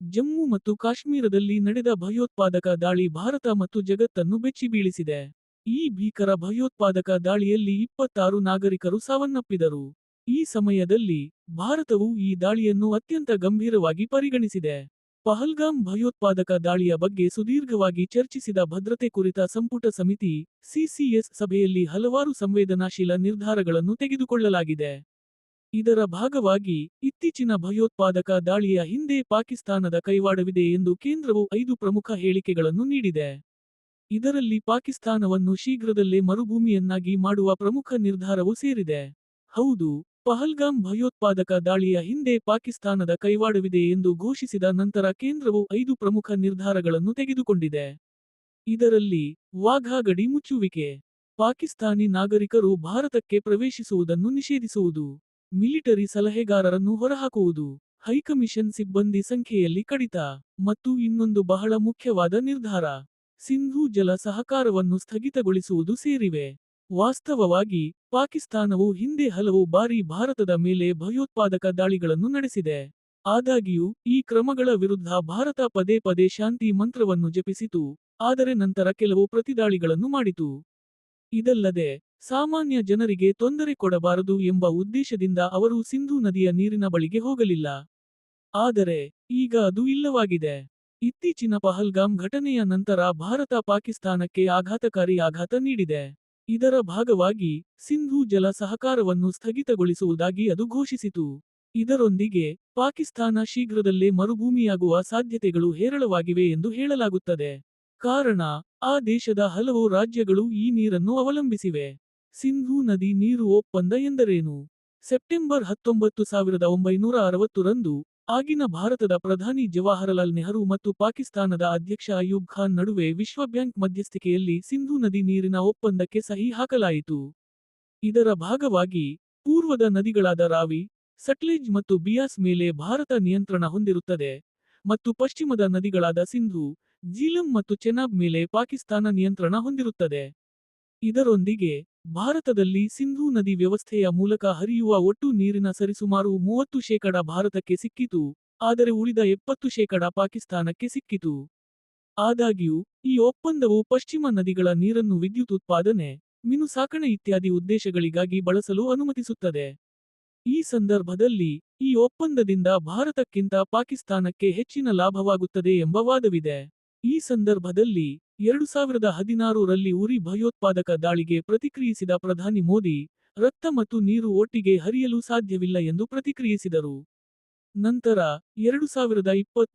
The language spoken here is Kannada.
ಜಮ್ಮು ಮತ್ತು ಕಾಶ್ಮೀರದಲ್ಲಿ ನಡೆದ ಭಯೋತ್ಪಾದಕ ದಾಳಿ ಭಾರತ ಮತ್ತು ಜಗತ್ತನ್ನು ಬೆಚ್ಚಿಬೀಳಿಸಿದೆ. ಈ ಭೀಕರ ಭಯೋತ್ಪಾದಕ ದಾಳಿಯಲ್ಲಿ 26 ನಾಗರಿಕರು ಸಾವನ್ನಪ್ಪಿದರು. ಈ ಸಮಯದಲ್ಲಿ, ಭಾರತವು ಈ ದಾಳಿಯನ್ನು ಅತ್ಯಂತ ಗಂಭೀರವಾಗಿ ಪರಿಗಣಿಸಿದೆ. ಪಹಲ್ಗಾಮ್ ಭಯೋತ್ಪಾದಕ ದಾಳಿಯ ಬಗ್ಗೆ ಸುದೀರ್ಘವಾಗಿ ಚರ್ಚಿಸಿದ ಭದ್ರತೆ ಕುರಿತ ಸಂಪುಟ ಸಮಿತಿ, ಸಿಸಿಎಸ್ ಸಭೆಯಲ್ಲಿ ಹಲವಾರು ಸಂವೇದನಾಶೀಲ ನಿರ್ಧಾರಗಳನ್ನು ತೆಗೆದುಕೊಳ್ಳಲಾಗಿದೆ. ಇದರ ಭಾಗವಾಗಿ, ಇತ್ತೀಚಿನ ಭಯೋತ್ಪಾದಕ ದಾಳಿಯ ಹಿಂದೆ ಪಾಕಿಸ್ತಾನದ ಕೈವಾಡವಿದೆ ಎಂದು ಕೇಂದ್ರವು 5 ಪ್ರಮುಖ ಹೇಳಿಕೆಗಳನ್ನು ನೀಡಿದೆ. ಇದರಲ್ಲಿ ಪಾಕಿಸ್ತಾನವನ್ನು ಶೀಘ್ರದಲ್ಲೇ ಮರುಭೂಮಿಯನ್ನಾಗಿ ಮಾಡುವ ಪ್ರಮುಖ ನಿರ್ಧಾರವೂ ಸೇರಿದೆ. ಹೌದು, ಪಹಲ್ಗಾಮ್ ಭಯೋತ್ಪಾದಕ ದಾಳಿಯ ಹಿಂದೆ ಪಾಕಿಸ್ತಾನದ ಕೈವಾಡವಿದೆ ಎಂದು ಘೋಷಿಸಿದ ನಂತರ ಕೇಂದ್ರವು 5 ಪ್ರಮುಖ ನಿರ್ಧಾರಗಳನ್ನು ತೆಗೆದುಕೊಂಡಿದೆ. ಇದರಲ್ಲಿ, ವಾಘಾ ಗಡಿ ಮುಚ್ಚುವಿಕೆ, ಪಾಕಿಸ್ತಾನಿ ನಾಗರಿಕರು ಭಾರತಕ್ಕೆ ಪ್ರವೇಶಿಸುವುದನ್ನು ನಿಷೇಧಿಸುವುದು, ಮಿಲಿಟರಿ ಸಲಹೆಗಾರರನ್ನು ಹೊರಹಾಕುವುದು, ಹೈಕಮಿಷನ್ ಸಿಬ್ಬಂದಿ ಸಂಖ್ಯೆಯಲ್ಲಿ ಕಡಿತ, ಮತ್ತು ಇನ್ನೊಂದು ಬಹಳ ಮುಖ್ಯವಾದ ನಿರ್ಧಾರ, ಸಿಂಧೂ ಜಲ ಸಹಕಾರವನ್ನು ಸ್ಥಗಿತಗೊಳಿಸುವುದು ಸೇರಿವೆ. ವಾಸ್ತವವಾಗಿ, ಪಾಕಿಸ್ತಾನವು ಹಿಂದೆ ಹಲವು ಬಾರಿ ಭಾರತದ ಮೇಲೆ ಭಯೋತ್ಪಾದಕ ದಾಳಿಗಳನ್ನು ನಡೆಸಿದೆ. ಆದಾಗ್ಯೂ, ಈ ಕ್ರಮಗಳ ವಿರುದ್ಧ ಭಾರತ ಪದೇ ಪದೇ ಶಾಂತಿ ಮಂತ್ರವನ್ನು ಜಪಿಸಿತು, ಆದರೆ ನಂತರ ಕೆಲವು ಪ್ರತಿದಾಳಿಗಳನ್ನು ಮಾಡಿತು. ಇದಲ್ಲದೆ, ಸಾಮಾನ್ಯ ಜನರಿಗೆ ತೊಂದರೆ ಕೊಡಬಾರದು ಎಂಬ ಉದ್ದೇಶದಿಂದ ಅವರು ಸಿಂಧೂ ನದಿಯ ನೀರಿನ ಬಳಿಗೆ ಹೋಗಲಿಲ್ಲ. ಆದರೆ, ಈಗ ಅದು ಇಲ್ಲವಾಗಿದೆ. ಇತ್ತೀಚಿನ ಪಹಲ್ಗಾಮ್ ಘಟನೆಯ ನಂತರ ಭಾರತ ಪಾಕಿಸ್ತಾನಕ್ಕೆ ಆಘಾತಕಾರಿ ಆಘಾತ ನೀಡಿದೆ. ಇದರ ಭಾಗವಾಗಿ, ಸಿಂಧೂ ಜಲ ಸಹಕಾರವನ್ನು ಸ್ಥಗಿತಗೊಳಿಸುವುದಾಗಿ ಅದು ಘೋಷಿಸಿತು. ಇದರೊಂದಿಗೆ, ಪಾಕಿಸ್ತಾನ ಶೀಘ್ರದಲ್ಲೇ ಮರುಭೂಮಿಯಾಗುವ ಸಾಧ್ಯತೆಗಳು ಹೇರಳವಾಗಿವೆ ಎಂದು ಹೇಳಲಾಗುತ್ತದೆ. ಕಾರಣ, ಆ ದೇಶದ ಹಲವು ರಾಜ್ಯಗಳು ಈ ನೀರನ್ನು ಅವಲಂಬಿಸಿವೆ. ಸಿಂಧೂ ನದಿ ನೀರು ಒಪ್ಪಂದ ಎಂದರೇನು? ಸೆಪ್ಟೆಂಬರ್ 19, 1960 ರಂದು, ಆಗಿನ ಭಾರತದ ಪ್ರಧಾನಿ ಜವಾಹರಲಾಲ್ ನೆಹರು ಮತ್ತು ಪಾಕಿಸ್ತಾನದ ಅಧ್ಯಕ್ಷ ಅಯೂಬ್ ಖಾನ್ ನಡುವೆ ವಿಶ್ವ ಬ್ಯಾಂಕ್ ಮಧ್ಯಸ್ಥಿಕೆಯಲ್ಲಿ ಸಿಂಧೂ ನದಿ ನೀರಿನ ಒಪ್ಪಂದಕ್ಕೆ ಸಹಿ ಹಾಕಲಾಯಿತು. ಇದರ ಭಾಗವಾಗಿ, ಪೂರ್ವದ ನದಿಗಳಾದ ರಾವಿ, ಸಟ್ಲೆಜ್ ಮತ್ತು ಬಿಯಾಸ್ ಮೇಲೆ ಭಾರತ ನಿಯಂತ್ರಣ ಹೊಂದಿರುತ್ತದೆ, ಮತ್ತು ಪಶ್ಚಿಮದ ನದಿಗಳಾದ ಸಿಂಧೂ, ಜೀಲಂ ಮತ್ತು ಚೆನಾಬ್ ಮೇಲೆ ಪಾಕಿಸ್ತಾನ ನಿಯಂತ್ರಣ ಹೊಂದಿರುತ್ತದೆ. ಇದರೊಂದಿಗೆ, ಭಾರತದಲ್ಲಿ ಸಿಂಧೂ ನದಿ ವ್ಯವಸ್ಥೆಯ ಮೂಲಕ ಹರಿಯುವ ಒಟ್ಟು ನೀರಿನ ಸರಿಸುಮಾರು 30% ಭಾರತಕ್ಕೆ ಸಿಕ್ಕಿತು, ಆದರೆ ಉಳಿದ 70% ಪಾಕಿಸ್ತಾನಕ್ಕೆ ಸಿಕ್ಕಿತು. ಆದಾಗ್ಯೂ, ಈ ಒಪ್ಪಂದವು ಪಶ್ಚಿಮ ನದಿಗಳ ನೀರನ್ನು ವಿದ್ಯುತ್ ಉತ್ಪಾದನೆ, ಮೀನು ಸಾಕಣೆ ಇತ್ಯಾದಿ ಉದ್ದೇಶಗಳಿಗಾಗಿ ಬಳಸಲು ಅನುಮತಿಸುತ್ತದೆ. ಈ ಸಂದರ್ಭದಲ್ಲಿ, ಈ ಒಪ್ಪಂದದಿಂದ ಭಾರತಕ್ಕಿಂತ ಪಾಕಿಸ್ತಾನಕ್ಕೆ ಹೆಚ್ಚಿನ ಲಾಭವಾಗುತ್ತದೆ ಎಂಬ ವಾದವಿದೆ. ಈ ಸಂದರ್ಭದಲ್ಲಿ, 2016 ರಲ್ಲಿ ಉರಿ ಭಯೋತ್ಪಾದಕ ದಾಳಿಗೆ ಪ್ರತಿಕ್ರಿಯಿಸಿದ ಪ್ರಧಾನಿ ಮೋದಿ, ರಕ್ತ ಮತ್ತು ನೀರು ಒಟ್ಟಿಗೆ ಹರಿಯಲು ಸಾಧ್ಯವಿಲ್ಲ ಎಂದು ಪ್ರತಿಕ್ರಿಯಿಸಿದರು. ನಂತರ, 2023